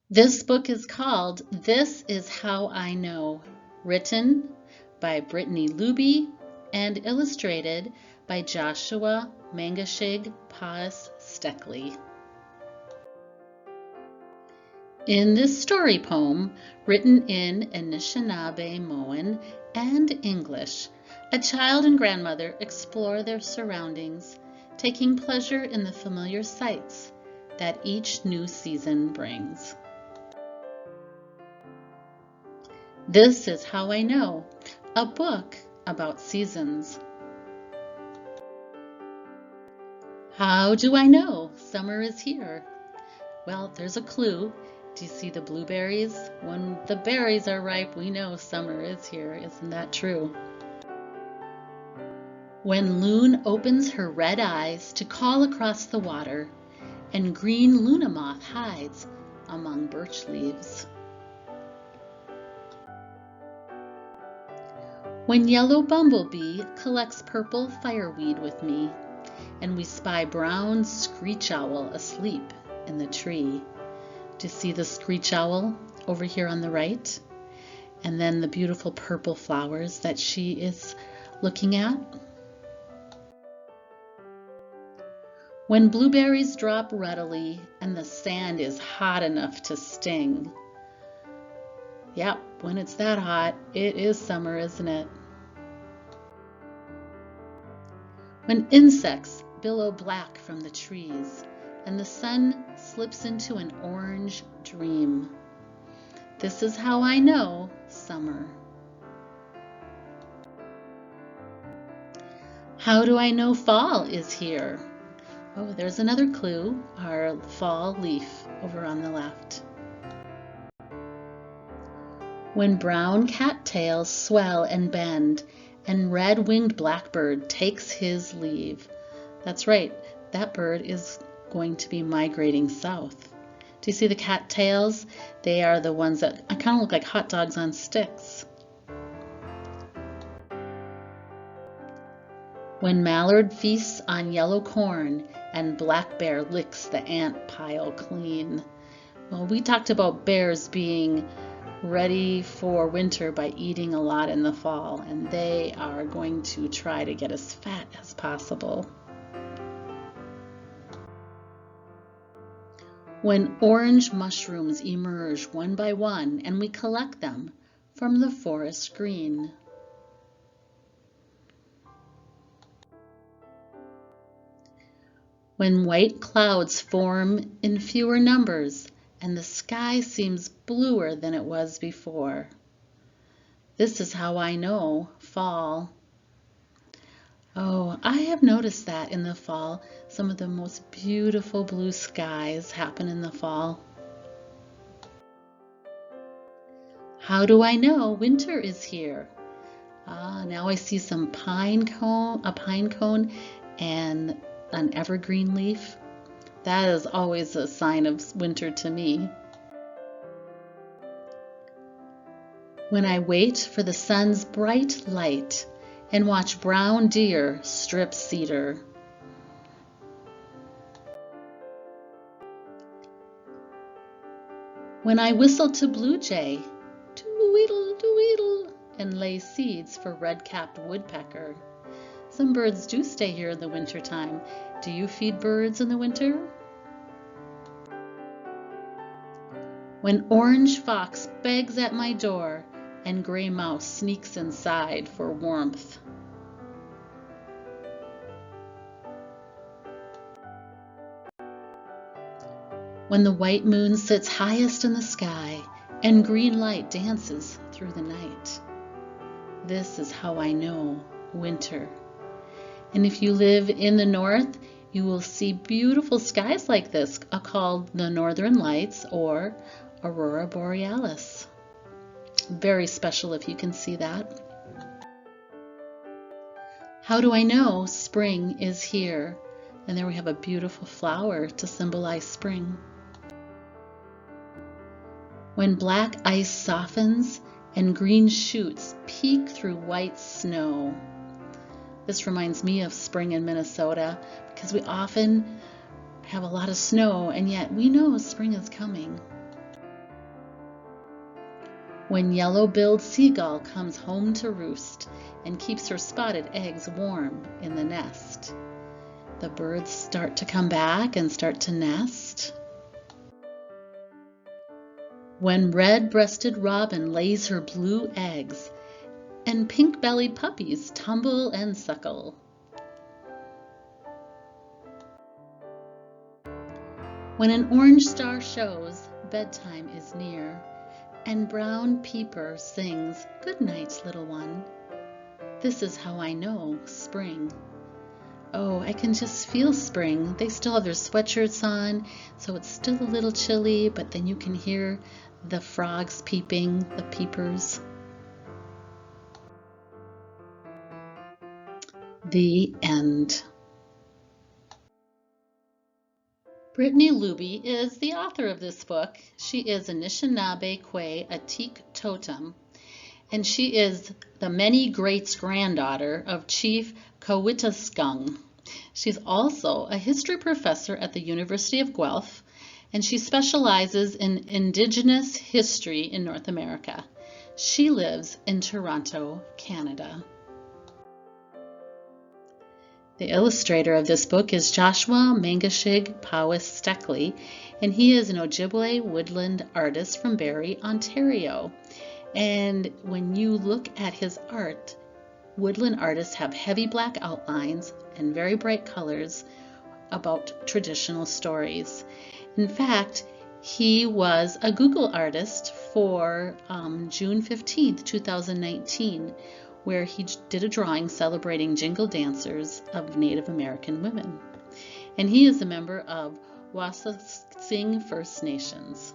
This book is called This Is How I Know, written by Brittany Luby and illustrated by Joshua Mangashig Paas Steckley. In this story poem, written in Anishinaabe, Moan, and English, a child and grandmother explore their surroundings, taking pleasure in the familiar sights that each new season brings. This is How I Know, a book about seasons. How do I know summer is here? Well, there's a clue. Do you see the blueberries? When the berries are ripe, we know summer is here. Isn't that true? When Loon opens her red eyes to call across the water, and green Luna moth hides among birch leaves. When yellow bumblebee collects purple fireweed with me, and we spy brown screech owl asleep in the tree. Do you see the screech owl over here on the right? And then the beautiful purple flowers that she is looking at. When blueberries drop readily and the sand is hot enough to sting. Yep, when it's that hot, it is summer, isn't it? When insects billow black from the trees and the sun slips into an orange dream. This is how I know summer. How do I know fall is here? Oh, there's another clue, our fall leaf over on the left. When brown cattails swell and bend and red-winged blackbird takes his leave. That's right, that bird is going to be migrating south. Do you see the cattails? They are the ones that kind of look like hot dogs on sticks. When mallard feasts on yellow corn and black bear licks the ant pile clean. Well, we talked about bears being ready for winter by eating a lot in the fall, and they are going to try to get as fat as possible. When orange mushrooms emerge one by one and we collect them from the forest green. When white clouds form in fewer numbers and the sky seems bluer than it was before. This is how I know fall. Oh, I have noticed that in the fall, some of the most beautiful blue skies happen in the fall. How do I know winter is here? Now I see some a pine cone and an evergreen leaf. That is always a sign of winter to me. When I wait for the sun's bright light and watch brown deer strip cedar. When I whistle to blue jay, doo-weedle, doo-weedle, and lay seeds for red-capped woodpecker. Some birds do stay here in the wintertime. Do you feed birds in the winter? When orange fox begs at my door and gray mouse sneaks inside for warmth. When the white moon sits highest in the sky and green light dances through the night. This is how I know winter. And if you live in the north, you will see beautiful skies like this, called the Northern Lights or Aurora Borealis. Very special if you can see that. How do I know spring is here? And there we have a beautiful flower to symbolize spring. When black ice softens and green shoots peek through white snow. This reminds me of spring in Minnesota because we often have a lot of snow and yet we know spring is coming. When yellow-billed seagull comes home to roost and keeps her spotted eggs warm in the nest. The birds start to come back and start to nest. When red-breasted robin lays her blue eggs and pink-bellied puppies tumble and suckle. When an orange star shows, bedtime is near, and brown peeper sings, "Good night, little one." This is how I know spring. Oh, I can just feel spring. They still have their sweatshirts on, so it's still a little chilly, but then you can hear the frogs peeping, the peepers. The end. Brittany Luby is the author of this book. She is Anishinaabe Kwe Atik Totem, and she is the many greats granddaughter of Chief Kawitaskung. She's also a history professor at the University of Guelph, and she specializes in Indigenous history in North America. She lives in Toronto, Canada. The illustrator of this book is Joshua Mangashig Powis Steckley, and he is an Ojibwe woodland artist from Barrie, Ontario. And when you look at his art, woodland artists have heavy black outlines and very bright colors about traditional stories. In fact, he was a Google artist for June 15th, 2019, where he did a drawing celebrating jingle dancers of Native American women. And he is a member of Wasusing First Nations.